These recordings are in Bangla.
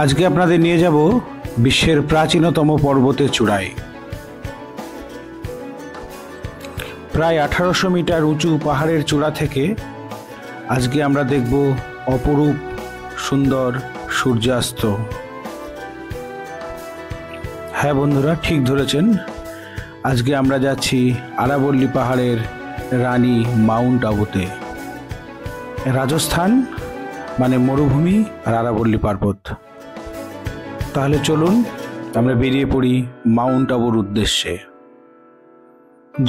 আজকে আপনাদের নিয়ে যাব বিশ্বের প্রাচীনতম পর্বতের চূড়ায়। প্রায় 1800 মিটার উঁচু পাহাড়ের চূড়া থেকে আজকে আমরা দেখব অপরূপ সুন্দর সূর্যাস্ত। হ্যাঁ বন্ধুরা, ঠিক ধরেছেন, আজকে আমরা যাচ্ছি আরাবল্লী পাহাড়ের রানী মাউন্ট আবুতে। রাজস্থান মানে মরুভূমি আর আরাবল্লী পর্বত। তাহলে চলুন আমরা বেরিয়ে পড়ি মাউন্ট আবুর উদ্দেশ্যে।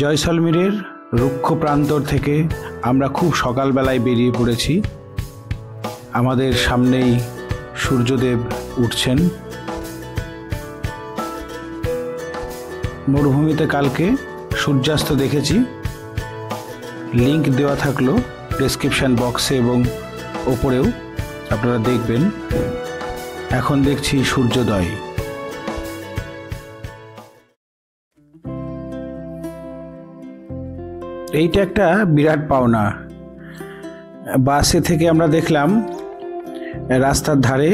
জয়সলমীরের রুক্ষ প্রান্তর থেকে আমরা খুব সকালবেলায় বেরিয়ে পড়েছি। আমাদের সামনেই সূর্যদেব উঠছেন। মরুভূমিতে কালকে সূর্যাস্ত দেখেছি, লিংক দেওয়া থাকলো ডেসক্রিপশন বক্সে এবং ওপরেও, আপনারা দেখবেন। এখন দেখছি সূর্যোদয়। এইটা একটা বিরাট পাওনা। বাসে থেকে আমরা দেখলাম রাস্তার ধারে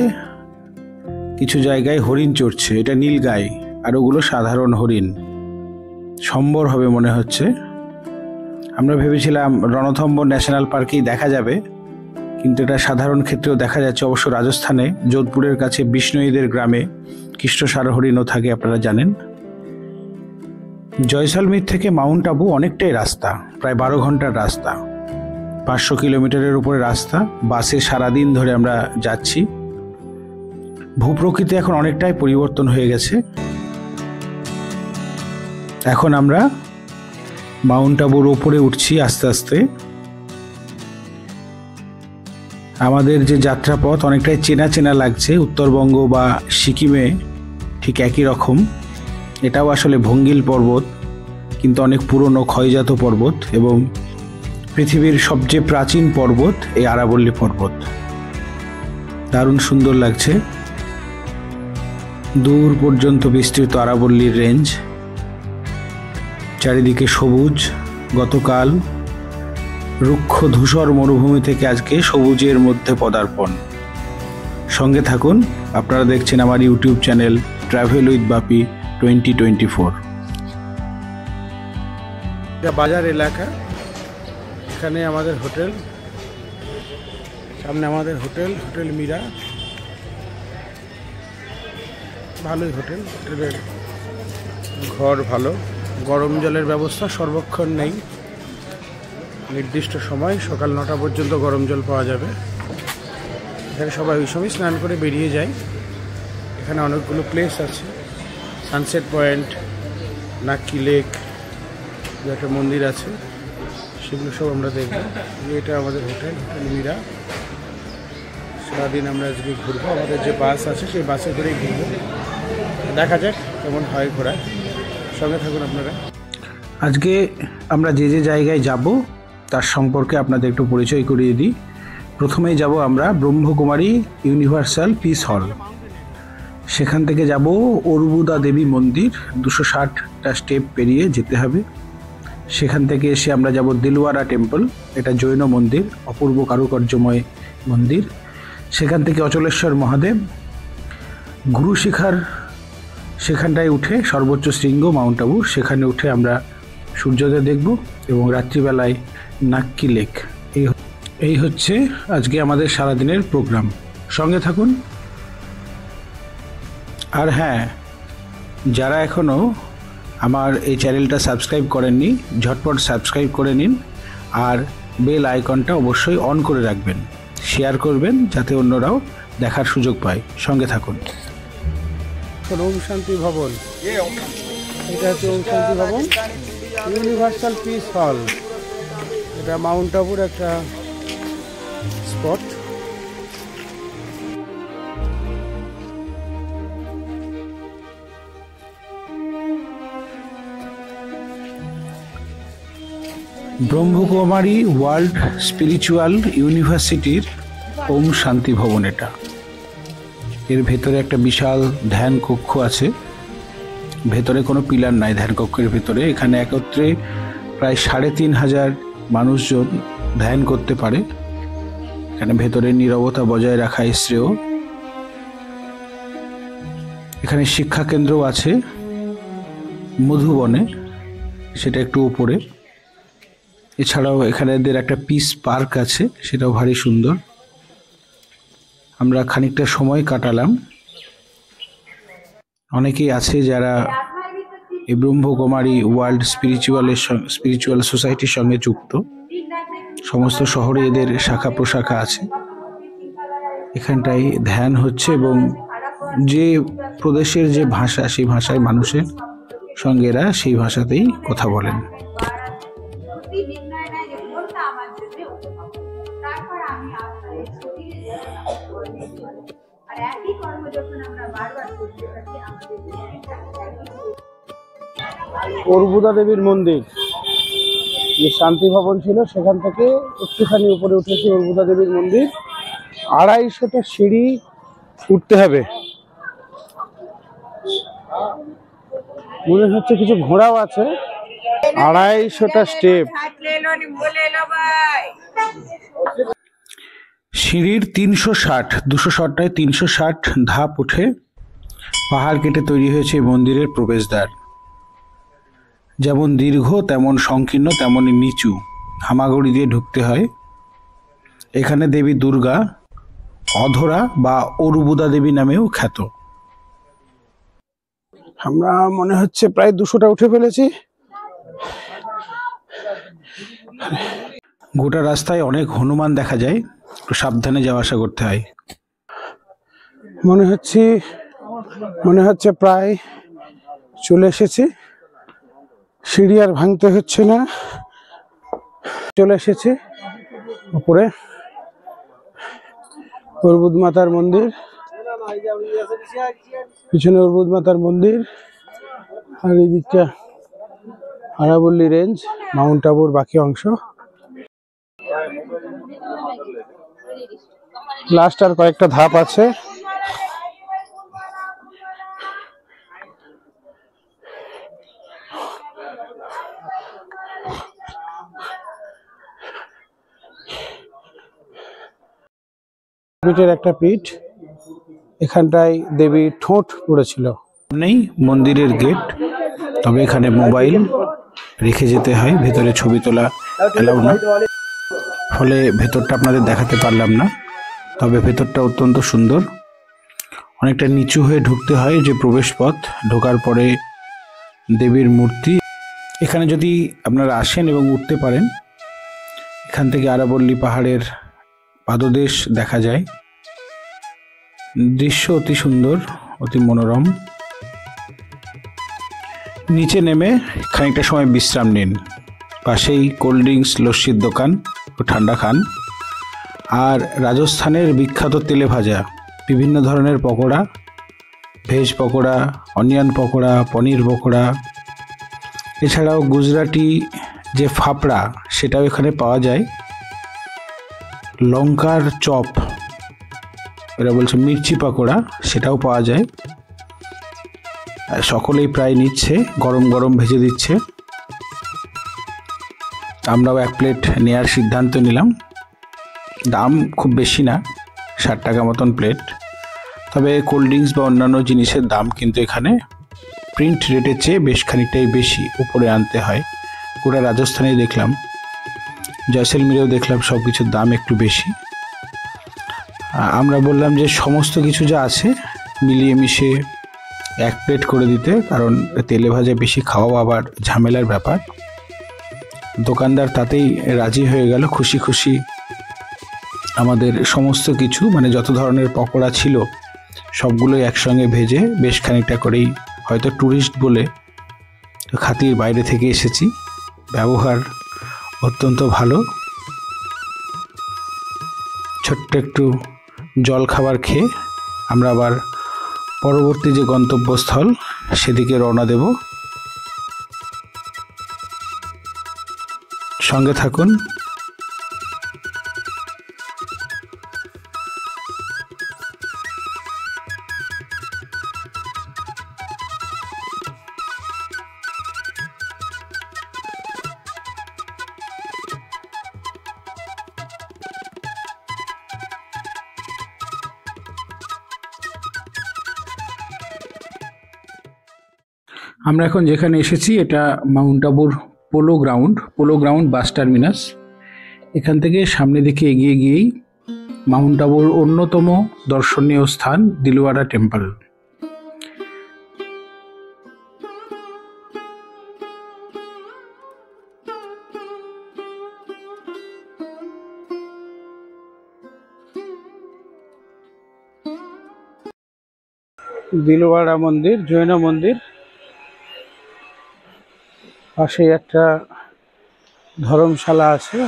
কিছু জায়গায় হরিণ চড়ছে। এটা নীলগাই আর ওগুলো সাধারণ হরিণ। সম্বর হবে মনে হচ্ছে। আমরা ভেবেছিলাম রণথম্বর ন্যাশনাল পার্কেই দেখা যাবে, কিন্তু এটা সাধারণ ক্ষেত্রেও দেখা যাচ্ছে। অবশ্য রাজস্থানে যোধপুরের কাছে বিষ্ণুইদের গ্রামে কৃষ্ণসার হরিণও থাকে, আপনারা জানেন। জয়সলমীর থেকে মাউন্ট আবু অনেকটাই রাস্তা, প্রায় 12 ঘন্টার রাস্তা, 500 কিলোমিটারের উপরে রাস্তা। বাসে সারাদিন ধরে আমরা যাচ্ছি। ভূপ্রকৃতি এখন অনেকটাই পরিবর্তন হয়ে গেছে। এখন আমরা মাউন্ট আবুর ওপরে উঠছি আস্তে আস্তে। আমাদের যে যাত্রাপথ অনেকটাই চেনা চেনা লাগছে। উত্তরবঙ্গ বা সিকিমে ঠিক একই রকম। এটাও আসলে ভঙ্গিল পর্বত, কিন্তু অনেক পুরনো ক্ষয়জাত পর্বত, এবং পৃথিবীর সবচেয়ে প্রাচীন পর্বত এই আরাবল্লী পর্বত। দারুণ সুন্দর লাগছে। দূর পর্যন্ত বিস্তৃত আরাবল্লীর রেঞ্জ, চারিদিকে সবুজ। গতকাল রুক্ষ ধূসর মরুভূমি থেকে আজকে সবুজের মধ্যে পদার্পণ। সঙ্গে থাকুন, আপনারা দেখছেন আমার ইউটিউব চ্যানেল ট্রাভেল উইথ বাপি 2024। এটা বাজার এলাকা, এখানে আমাদের হোটেল, সামনে আমাদের হোটেল মীরা। ভালোই হোটেল, হোটেলের ঘর ভালো। গরম জলের ব্যবস্থা সর্বক্ষণ নেই, নির্দিষ্ট সময় সকাল 9টা পর্যন্ত গরম জল পাওয়া যাবে। এখানে সবাই ওই সময় স্নান করে বেরিয়ে যায়। এখানে অনেকগুলো প্লেস আছে, সানসেট পয়েন্ট, নাক্কি লেক, একটা মন্দির আছে, সেগুলো সব আমরা দেখব। এটা আমাদের হোটেল মীরা। সারাদিন আমরা আজকে ঘুরবো। আমাদের যে বাস আছে সেই বাসে করেই ঘুরবো। দেখা যাক কেমন হয় ঘোরা। সঙ্গে থাকুন আপনারা। আজকে আমরা যে যে জায়গায় যাব তার সম্পর্কে আপনাদের একটু পরিচয় করিয়ে দিই। প্রথমেই যাব আমরা ব্রহ্মকুমারী ইউনিভার্সাল পিস হল। সেখান থেকে যাব অর্বুদা দেবী মন্দির, 260টা স্টেপ পেরিয়ে যেতে হবে। সেখান থেকে এসে আমরা যাব দিলওয়ারা টেম্পল, এটা জৈন মন্দির, অপূর্ব কারুকার্যময় মন্দির। সেখান থেকে অচলেশ্বর মহাদেব, গুরুশিখার, সেখানটায় উঠে সর্বোচ্চ শৃঙ্গ মাউন্ট আবু, সেখানে উঠে আমরা সূর্যোদয় দেখব, এবং রাত্রিবেলায় নাক্কি লেক। এই হচ্ছে আজকে আমাদের সারাদিনের প্রোগ্রাম। সঙ্গে থাকুন। আর হ্যাঁ, যারা এখনও আমার এই চ্যানেলটা সাবস্ক্রাইব করেননি, ঝটপট সাবস্ক্রাইব করে নিন, আর বেল আইকনটা অবশ্যই অন করে রাখবেন। শেয়ার করবেন যাতে অন্যরাও দেখার সুযোগ পায়। সঙ্গে থাকুন। ওম শান্তি ভবন, এটা হচ্ছে ওম শান্তি ভবন ইউনিভার্সাল পিস হল। এটা মাউন্ট আবুর একটা স্পট। ব্রহ্মকুমারী ওয়ার্ল্ড স্পিরিচুয়াল ইউনিভার্সিটির ওম শান্তি ভবন এটা। এর ভেতরে একটা বিশাল ধ্যান কক্ষ আছে। ভেতরে কোনো পিলার নাই ধ্যান কক্ষের ভেতরে। এখানে একত্রে প্রায় 3500 মানুষজন ধ্যান করতে পারে। এখানে ভেতরে নীরবতা বজায় রাখা শ্রেয়। এখানে শিক্ষা কেন্দ্র আছে মধুবনে, সেটা একটু উপরে। এছাড়াও এখানে এদের একটা পিস পার্ক আছে, সেটাও ভারী সুন্দর। আমরা খানিকটা সময় কাটালাম। অনেকেই আছে যারা এই ব্রহ্মকুমারী ওয়ার্ল্ড স্পিরিচুয়াল সোসাইটির সঙ্গে যুক্ত। সমস্ত শহরে এদের শাখা প্রশাখা আছে। এখানটায় ধ্যান হচ্ছে এবং যে প্রদেশের যে ভাষা, সেই ভাষায় মানুষের সঙ্গে এরা সেই ভাষাতেই কথা বলেন। অর্বুদা দেবীর মন্দির, যে শান্তি ভবন ছিল সেখান থেকে একটুখানি উপরে উঠেছে অর্বুদা দেবীর মন্দির। 250টা সিঁড়ি উঠতে হবে, মনে হচ্ছে কিছু ঘোড়াও আছে। 250টা স্টেপ। সিঁড়ির 260টায় 360 ধাপ উঠে পাহাড় কেটে তৈরি হয়েছে এই মন্দিরের প্রবেশদ্বার। যেমন দীর্ঘ তেমন সংকীর্ণ তেমনই নিচু, হামাগুড়ি দিয়ে ঢুকতে হয়। এখানে দেবী দুর্গা অধরা বা অর্বুদা দেবী নামেও খ্যাত। আমরা মনে হচ্ছে প্রায় 200টা উঠে ফেলেছি। গোটা রাস্তায় অনেক হনুমান দেখা যায়, একটু সাবধানে যাওয়া আসা করতে হয়। মনে হচ্ছে প্রায় চলে এসেছি। সিঁড়ি আর ভাঙতে হচ্ছে না, চলে এসেছি উপরে। অর্বুদ মাতার মন্দির, পিছনে অর্বুদ মাতার মন্দির, আর এই দিকটা আরাবল্লী রেঞ্জ, মাউন্ট আবুর বাকি অংশ। লাস্ট আর কয়েকটা ধাপ আছে। পিঠের একটা পিঠ, এখানটায় দেবী ঠোঁট পড়েছিল। নেই মন্দিরের গেট, তবে এখানে মোবাইল রেখে যেতে হয়, ভেতরে ছবি তোলা এলাও না, ফলে ভেতরটা আপনাদের দেখাতে পারলাম না। তবে ভেতরটা অত্যন্ত সুন্দর। অনেকটা নিচু হয়ে ঢুকতে হয় যে প্রবেশ পথ, ঢোকার পরে দেবীর মূর্তি। এখানে যদি আপনারা আসেন এবং উঠতে পারেন, এখান থেকে আরাবল্লী পাহাড়ের পাদদেশ দেখা যায়। দৃশ্য অতি সুন্দর, অতি মনোরম। নিচে নেমে খানিকটা সময় বিশ্রাম নিন। পাশেই কোল্ড ড্রিঙ্কস লস্যির দোকান, ও ঠান্ডা খান। আর রাজস্থানের বিখ্যাত তেলে ভাজা বিভিন্ন ধরনের পকোড়া, ভেজ পকোড়া, অনিয়ন পকোড়া, পনির পকোড়া, এছাড়াও গুজরাটি যে ফাফড়া সেটাও এখানে পাওয়া যায়। লঙ্কার চপ, এরা বলছে মির্চি পকোড়া, সেটাও পাওয়া যায়। সকলেই প্রায় নিচ্ছে, গরম গরম ভেজে দিচ্ছে। আমরাও 1 প্লেট নেওয়ার সিদ্ধান্ত নিলাম। দাম খুব বেশি না, 60 টাকা মতন প্লেট। তবে কোল্ড ড্রিঙ্কস বা অন্যান্য জিনিসের দাম কিন্তু এখানে প্রিন্ট রেটের চেয়ে বেশ খানিকটাই বেশি, উপরে আনতে হয়। গোটা রাজস্থানেই দেখলাম, জয়সলমীরেও দেখলাম সব কিছুর দাম একটু বেশি। আমরা বললাম যে সমস্ত কিছু যা আছে মিলিয়ে মিশিয়ে 1 প্লেট করে দিতে, কারণ তেলে ভাজা বেশি খাওয়া আবার ঝামেলার ব্যাপার। দোকানদার তাতেই রাজি হয়ে গেল। খুশি খুশি আমাদের সমস্ত কিছু, মানে যত ধরনের পকোড়া ছিল সবগুলোই একসঙ্গে ভেজে বেশ খানিকটা করেই, হয়তো ট্যুরিস্ট বলে খাতির বাইরে থেকে এসেছি, ব্যবহার অত্যন্ত ভালো। ছোট্ট একটু জল খাবার খেয়ে আমরা আবার পরবর্তী যে গন্তব্যস্থল সেদিকে রওনা দেব। সঙ্গে থাকুন। আমরা এখন যেখানে এসেছি এটা মাউন্ট আবুর পোলো গ্রাউন্ড বাস টার্মিনাস। এখান থেকে সামনের দিকে এগিয়ে গিয়েই মাউন্ট আবুর অন্যতম দর্শনীয় স্থান দিলওয়ারা টেম্পল। দিলওয়ারা মন্দির, জৈন মন্দির, পাশে একটা ধর্মশালা আছে।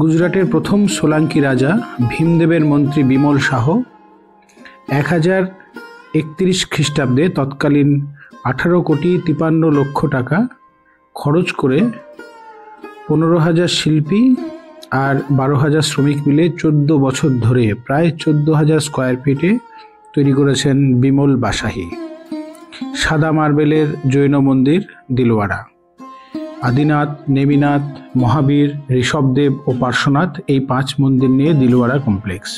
গুজরাটের প্রথম সোলাঙ্কি রাজা ভীমদেবের মন্ত্রী বিমল শাহ 1031 খ্রিস্টাব্দে তৎকালীন 18,53,00,000 টাকা খরচ করে 15,000 শিল্পী আর 12,000 শ্রমিক মিলে 14 বছর ধরে প্রায় 14,000 স্কোয়ার ফিটে তৈরি করেছেন বিমল বাসাহি। সাদা মার্বেলের জৈন মন্দির দিলওয়ারা। আদিনাথ, নেমিনাথ, মহাবীর, ঋষভদেব ও পার্শ্বনাথ এই 5 মন্দির নিয়ে দিলওয়ারা কমপ্লেক্স।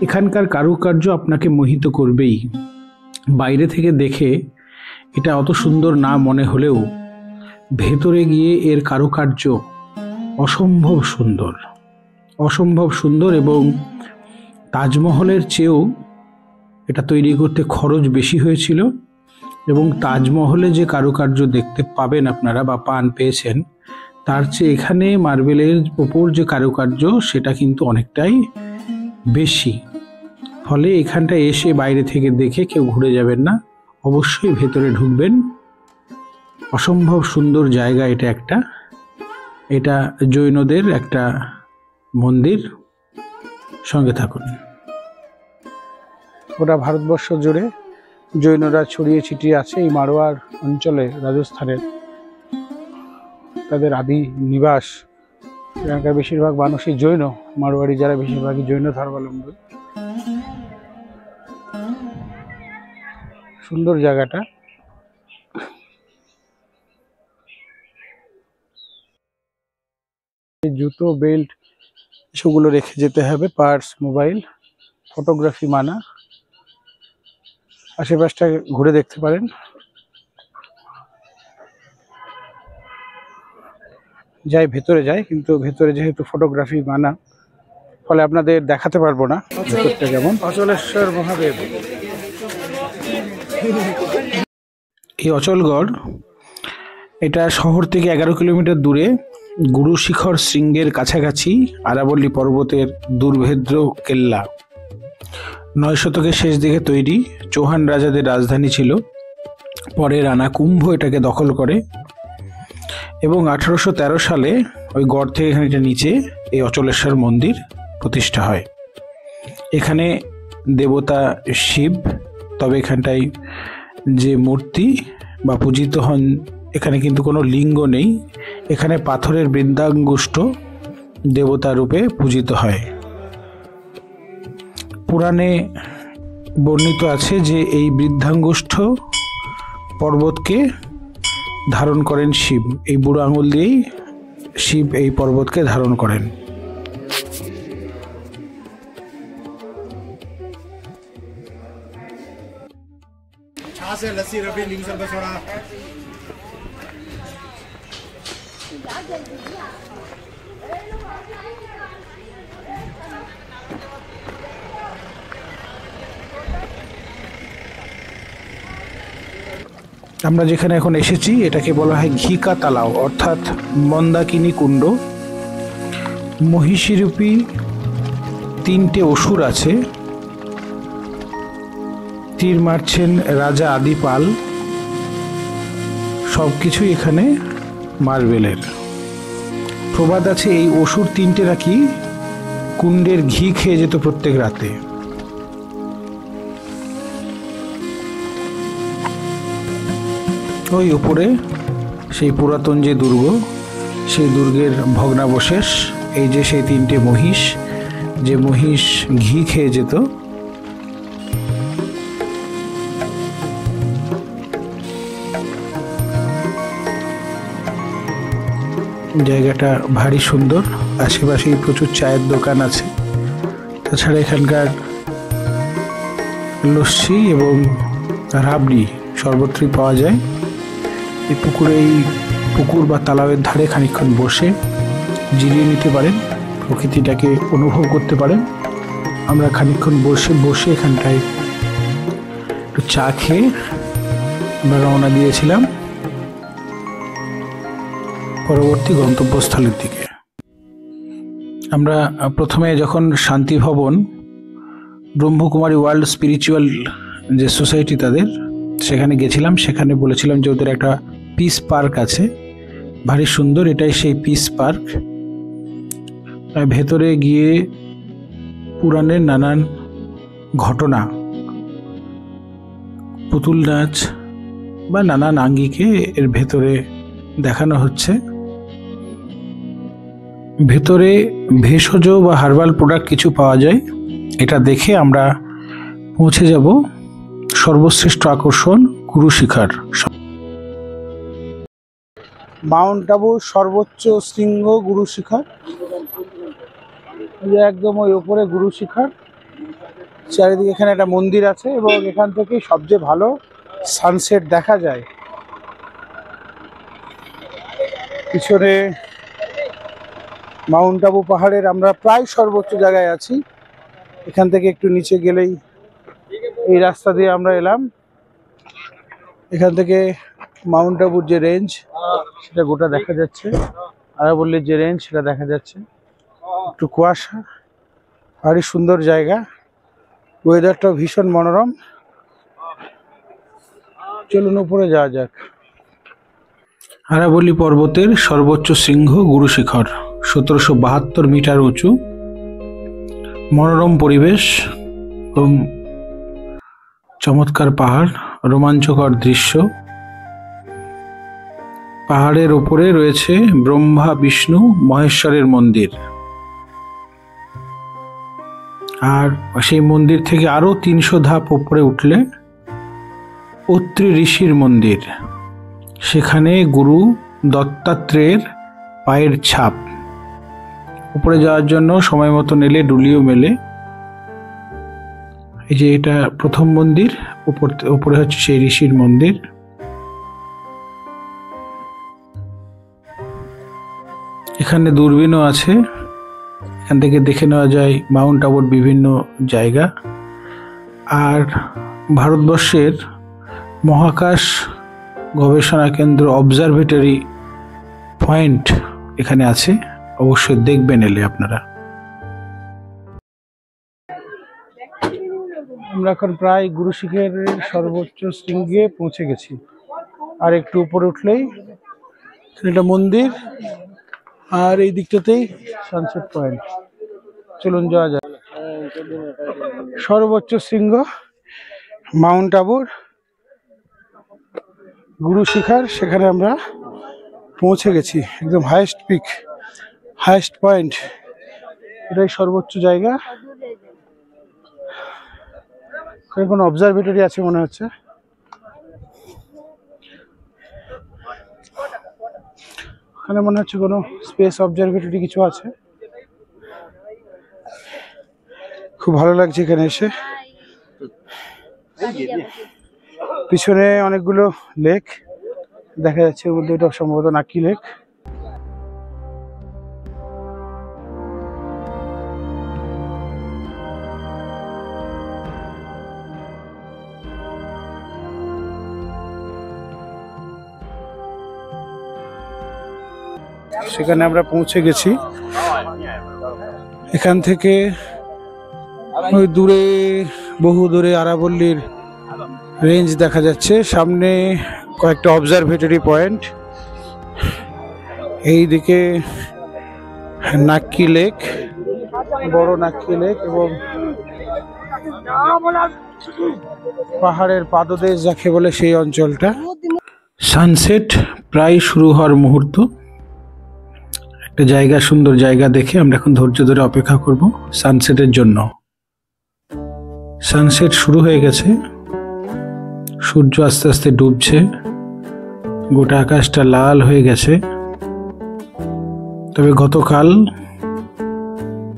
এখানকার কারুকার্য আপনাকে মোহিত করবেই। বাইরে থেকে দেখে এটা অত সুন্দর না মনে হলেও ভেতরে গিয়ে এর কারুকার্য অসম্ভব সুন্দর এবং তাজমহলের চেয়েও এটা তৈরি করতে খরচ বেশি হয়েছিল। এবং তাজমহলে যে কারুকার্য দেখতে পাবেন আপনারা বা পেয়েছেন, তার চেয়ে এখানে মার্বেলের ওপর যে কারুকার্য সেটা কিন্তু অনেকটাই বেশি। ফলে এখানটা এসে বাইরে থেকে দেখে কেউ ঘুরে যাবেন না, অবশ্যই ভেতরে ঢুকবেন। অসম্ভব সুন্দর জায়গা এটা জৈনদের একটা মন্দির। সঙ্গে থাকুন। গোটা ভারতবর্ষ জুড়ে জৈনরা ছড়িয়ে ছিটিয়ে আছে। এই মারোয়ার অঞ্চলে, রাজস্থানের তাদের আদি নিবাস। এখানকার বেশিরভাগ মানুষই জৈন, মারোয়ারি যারা বেশিরভাগই জৈন ধর্মাবলম্বী। সুন্দর জায়গাটা। জুতো, বেল্ট সেগুলো রেখে যেতে হবে, পার্স, মোবাইল, ফটোগ্রাফি মানা। আশেপাশটা ঘুরে দেখতে পারেন। ভেতরে যাই, কিন্তু ভেতরে যেহেতু ফটোগ্রাফি মানা, ফলে আপনাদের দেখাতে পারবো না ভেতরটা কেমন। অচলেশ্বর মহাদেব। এই অচলগড় এটা শহর থেকে 11 কিলোমিটার দূরে গুরু শিখর শৃঙ্গের কাছাকাছি আরাবল্লী পর্বতের দুর্ভেদ্য কেল্লা। 9 শতকের শেষ দিকে তৈরি। চৌহান রাজাদের রাজধানী ছিল। পরে রানা কুম্ভ এটাকে দখল করে এবং 1813 সালে ওই গড় থেকে খানিকটা নিচে এই অচলেশ্বর মন্দির প্রতিষ্ঠা হয়। এখানে দেবতা শিব, তবে এখানটায় যে মূর্তি বা পূজিত হন, এখানে কিন্তু কোনো লিঙ্গ নেই। এখানে পাথরের বৃদ্ধাঙ্গুষ্ঠ দেবতা রূপে পূজিত হয়। পুরাণে বর্ণিত আছে যে এই বৃদ্ধাঙ্গুষ্ঠ পর্বতকে ধারণ করেন শিব। এই বুড়ো আঙুল দিয়েই শিব এই পর্বতকে ধারণ করেন। আমরা যেখানে এখন এসেছি এটাকে বলা হয় ঘিকা তালাও, অর্থাৎ মন্দাকিনী কুণ্ড। মহিষীরূপী 3টে অসুর আছে। তীর মারছেন রাজা আদিপাল। সবকিছুই এখানে মার্বেলের। প্রবাদ আছে এই অসুর 3টে নাকি কুণ্ডের ঘি খেয়ে যেত প্রত্যেক রাতে। ওই উপরে সেই পুরাতন যে দুর্গ, সেই দুর্গের ভগ্নাবশেষ। এই যে সেই 3টে মহিষ, যে মহিষ ঘি খেয়ে যেত। জায়গাটা ভারী সুন্দর। আশেপাশেই প্রচুর চায়ের দোকান আছে। তাছাড়া এখানকার লস্যি এবং রাবড়ি সর্বত্রই পাওয়া যায়। এই পুকুর বা তালাবের ধারে খানিকক্ষণ বসে জিরিয়ে নিতে পারেন, প্রকৃতিটাকে অনুভব করতে পারেন। আমরা খানিকক্ষণ বসে এখানটায় একটু চা খেয়ে আমরা রওনা দিয়েছিলাম পরবর্তী গন্তব্যস্থলের দিকে। আমরা প্রথমে যখন শান্তি ভবন, ব্রহ্মকুমারী ওয়ার্ল্ড স্পিরিচুয়াল যে সোসাইটি তাদের, সেখানে গেছিলাম। সেখানে বলেছিলাম যে ওদের একটা পিস পার্ক আছে, ভারী সুন্দর, এটাই সেই পিস পার্ক। ভেতরে গিয়ে পুরাণের নানান ঘটনা, পুতুল নাচ বা নানান আঙ্গিকে এর ভেতরে দেখানো হচ্ছে। ভেতরে ভেষজ বা হার্বাল প্রোডাক্ট কিছু পাওয়া যায়। এটা দেখে আমরা পৌঁছে যাব সর্বশ্রেষ্ঠ আকর্ষণ গুরু শিখর। মাউন্ট আবুর সর্বোচ্চ শৃঙ্গ গুরু শিখর, একদম ওই উপরে গুরু শিখর। চারিদিকে এখানে একটা মন্দির আছে এবং এখান থেকে সবচেয়ে ভালো সানসেট দেখা যায়। পিছনে মাউন্ট আবু পাহাড়ের আমরা প্রায় সর্বোচ্চ জায়গায় আছি। এখান থেকে একটু নিচে গেলেই এই রাস্তা দিয়ে আমরা এলাম। এখান থেকে মাউন্ট আবুর যে রেঞ্জ সেটা গোটা দেখা যাচ্ছে, আরাবল্লীর যে রেঞ্জ সেটা দেখা যাচ্ছে। একটু কুয়াশা, ভারী সুন্দর জায়গা, ওয়েদারটাও ভীষণ মনোরম। চলুন উপরে যাওয়া যাক। আরাবল্লী পর্বতের সর্বোচ্চ শৃঙ্গ গুরু শিখর, 1772 মিটার উঁচু। মনোরম পরিবেশ এবং চমৎকার পাহাড়, রোমাঞ্চকর দৃশ্য। পাহাড়ের উপরে রয়েছে ব্রহ্মা, বিষ্ণু, মহেশ্বরের মন্দির। আর সেই মন্দির থেকে আরো 300 ধাপ উপরে উঠলে অত্রি ঋষির মন্দির। সেখানে গুরু দত্তাত্রেয়ের পায়ের ছাপ। উপরে যাওয়ার জন্য সময় মতো নেলে ডুলিও মেলে। এই যে এটা প্রথম মন্দির, উপরে হচ্ছে সেই ঋষির মন্দির। এখানে দূরবীনও আছে, এখান থেকে দেখে নেওয়া যায় মাউন্ট আবুর বিভিন্ন জায়গা। আর ভারতবর্ষের মহাকাশ গবেষণা কেন্দ্র অবজারভেটরি পয়েন্ট এখানে আছে, অবশ্যই দেখবেন এলে আপনারা। আমরা এখন প্রায় গুরু শিখরের সর্বোচ্চ শৃঙ্গে পৌঁছে গেছি। আর একটু উপরে উঠলেই এটা মন্দির, আর এই দিকটাতেই সানসেট পয়েন্ট। চলুন যাওয়া যায়। সর্বোচ্চ শৃঙ্গ মাউন্ট আবুর গুরু শিখর, সেখানে আমরা পৌঁছে গেছি। একদম হাইয়েস্ট পিক, হাইয়েস্ট পয়েন্ট, এটাই সর্বোচ্চ জায়গা। কোনো অবজারভেটরি আছে মনে হচ্ছে। ওখানে মনে হচ্ছে কোনো স্পেস অবজারভেটরি কিছু আছে। খুব ভালো লাগছে এখানে এসে। পিছনে অনেকগুলো লেক দেখা যাচ্ছে, এর মধ্যে এটা সম্ভবত নাকি লেক। সেখানে আমরা পৌঁছে গেছি। এখান থেকে ওই দূরে, বহু দূরে আরাবল্লীর রেঞ্জ দেখা যাচ্ছে। সামনে কয়েকটা অবজারভেটরি পয়েন্ট, এই দিকে নাক্কি লেক, বড় নাক্কি লেক, এবং পাহাড়ের পাদদেশ যাকে বলে সেই অঞ্চলটা। সানসেট প্রায় শুরু হওয়ার মুহূর্ত। একটা জায়গা, সুন্দর জায়গা দেখে আমরা এখন ধৈর্য ধরে অপেক্ষা করব সানসেটের জন্য। সানসেট শুরু হয়ে গেছে, সূর্য আস্তে আস্তে ডুবছে, গোটা আকাশটা লাল হয়ে গেছে। তবে গতকাল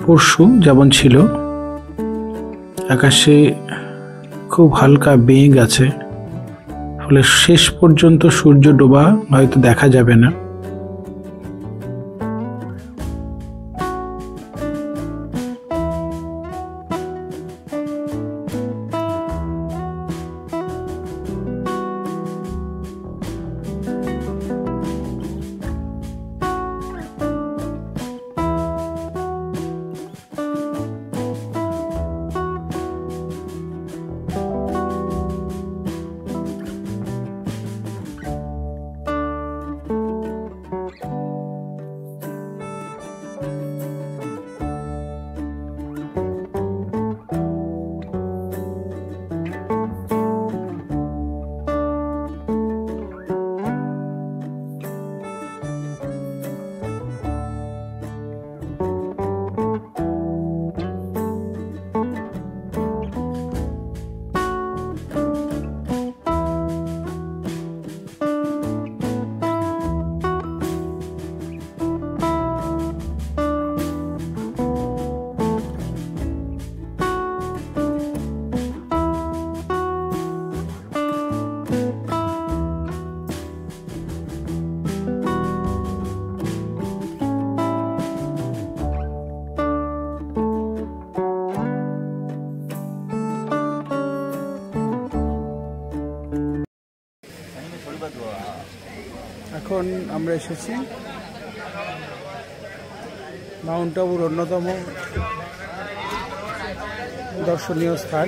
পরশু যেমন ছিল আকাশে খুব হালকা মেঘ আছে, ফলে শেষ পর্যন্ত সূর্য ডোবা হয়তো দেখা যাবে না। এখন আমরা এসেছি মাউন্ট আবুর অন্যতম দর্শনীয় স্থান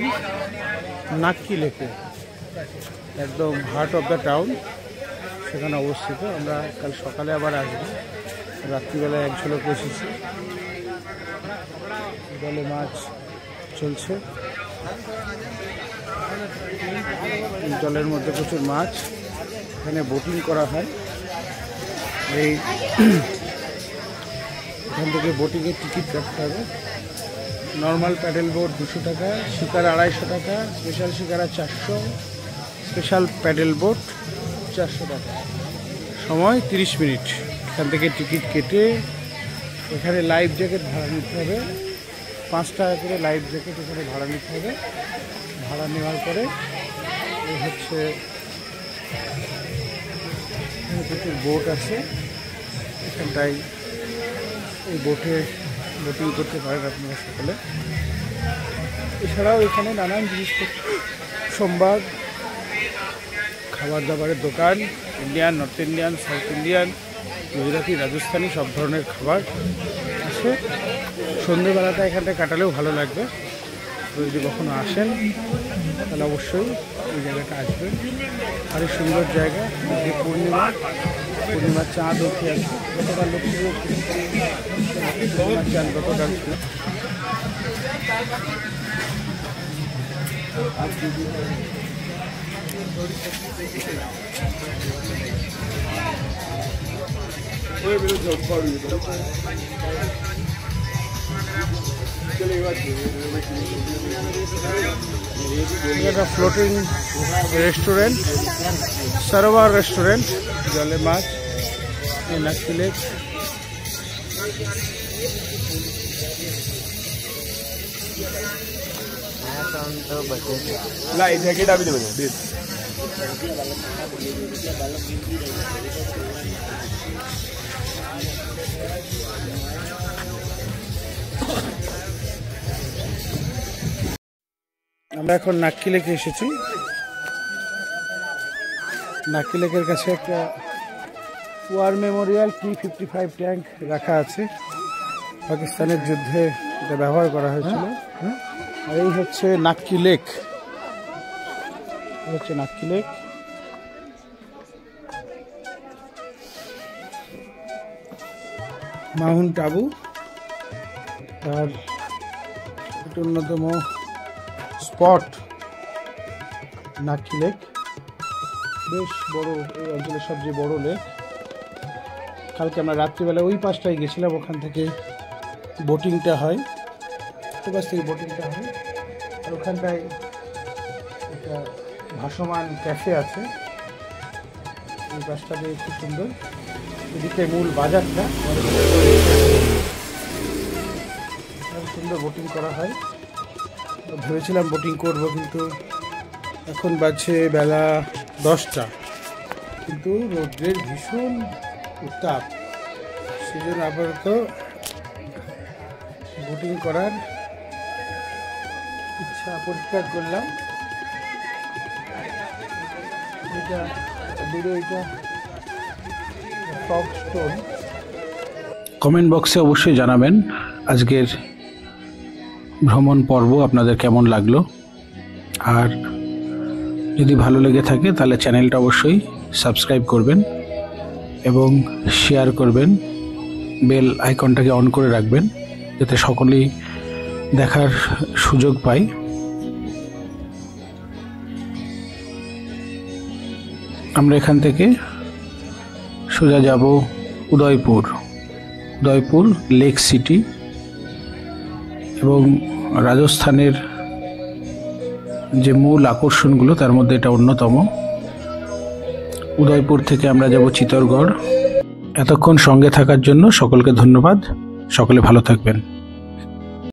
নাক্কি লেকে, একদম হার্ট অফ দ্য টাউন সেখানে অবস্থিত। আমরা কাল সকালে আবার আসবো, রাত্রিবেলায় এক ঝলক এসেছি। জলে মাছ চলছে, জলের মধ্যে প্রচুর মাছ। এখানে বোটিং করা হয়। এই এখান থেকে বোটিংয়ের টিকিট কাটতে হবে। নর্মাল প্যাডেল বোট 200 টাকা, শিকার 250 টাকা, special shikara 400, special pedal boat 400 টাকা। সময় 30 মিনিট। এখান থেকে টিকিট কেটে এখানে লাইফ জ্যাকেট ভাড়া নিতে হবে। 5 টাকা করে লাইফ জ্যাকেট এখানে ভাড়া নিতে হবে। ভাড়া নেওয়ার পরে এই হচ্ছে প্রচুর বোট আছে, এখানটায় এই বোটে বোটিং করতে পারেন আপনারা সকলে। এছাড়াও এখানে নানান জিনিসপত্র, সম্ভার, খাবার দাবারের দোকান, Indian, north Indian, south Indian, Gujarati, Rajasthani সব ধরনের খাবার আছে। সন্ধ্যেবেলাটা এখানটায় কাটালেও ভালো লাগবে। তো যদি কখনো আসেন তাহলে অবশ্যই এই জায়গাটা আসবেন। আর এই সুন্দর জায়গা, যে পূর্ণিমার চাঁদ উঠে আছে। গতকাল পূর্ণিমার চাঁদ গতকাল ছিল। এটা ফ্লোটিং রেস্টুরেন্ট, সরোবর রেস্টুরেন্ট, জলে মাছ, নাক্কি লেক। জ্যাকেট আমি দেবো। আমরা এখন নাক্কি লেকে এসেছি। নাক্কি লেকের কাছে একটা ওয়ার মেমোরিয়াল T-55 ট্যাঙ্ক রাখা আছে। পাকিস্তানের যুদ্ধে এটা ব্যবহার করা হয়েছিল। আর এই হচ্ছে নাক্কি লেক, হচ্ছে নাক্কি লেক। মাউন্ট আবু তার একটি অন্যতম স্পট নাক্কি লেক, বেশ বড়, এই অঞ্চলের সবচেয়ে বড় লেক। কালকে আমরা রাত্রিবেলা ওই পাশটায় গেছিলাম, ওখান থেকে বোটিংটা হয়, তো পাশ থেকে বোটিংটা হয়। আর ওখানটায় একটা ভাসমান ক্যাফে আছে, এই পাশটাতে খুব সুন্দর। এদিকে মূল বাজারটা, সুন্দর বোটিং করা হয়। ভেবেছিলাম বোটিং করব, কিন্তু এখন বাজছে বেলা 10টা, কিন্তু রোদ্রের ভীষণ উত্তাপ, সেই জন্য আপাতত বোটিং করার ইচ্ছা পরিষ্কার করলাম। এটা দূরে এটা ফগ স্টোন। কমেন্ট বক্সে অবশ্যই জানাবেন আজকের ভ্রমণ পর্ব আপনাদের কেমন লাগলো, আর যদি ভালো লেগে থাকে তাহলে চ্যানেলটা অবশ্যই সাবস্ক্রাইব করবেন এবং শেয়ার করবেন, বেল আইকনটাকে অন করে রাখবেন যাতে সকলেই দেখার সুযোগ পায়। আমরা এখান থেকে সোজা যাব উদয়পুর লেক সিটি, এবং রাজস্থানের যে মূল আকর্ষণগুলো তার মধ্যে এটা অন্যতম। উদয়পুর থেকে আমরা যাব চিত্তরগড়। এতক্ষণ সঙ্গে থাকার জন্য সকলকে ধন্যবাদ। সকলে ভালো থাকবেন।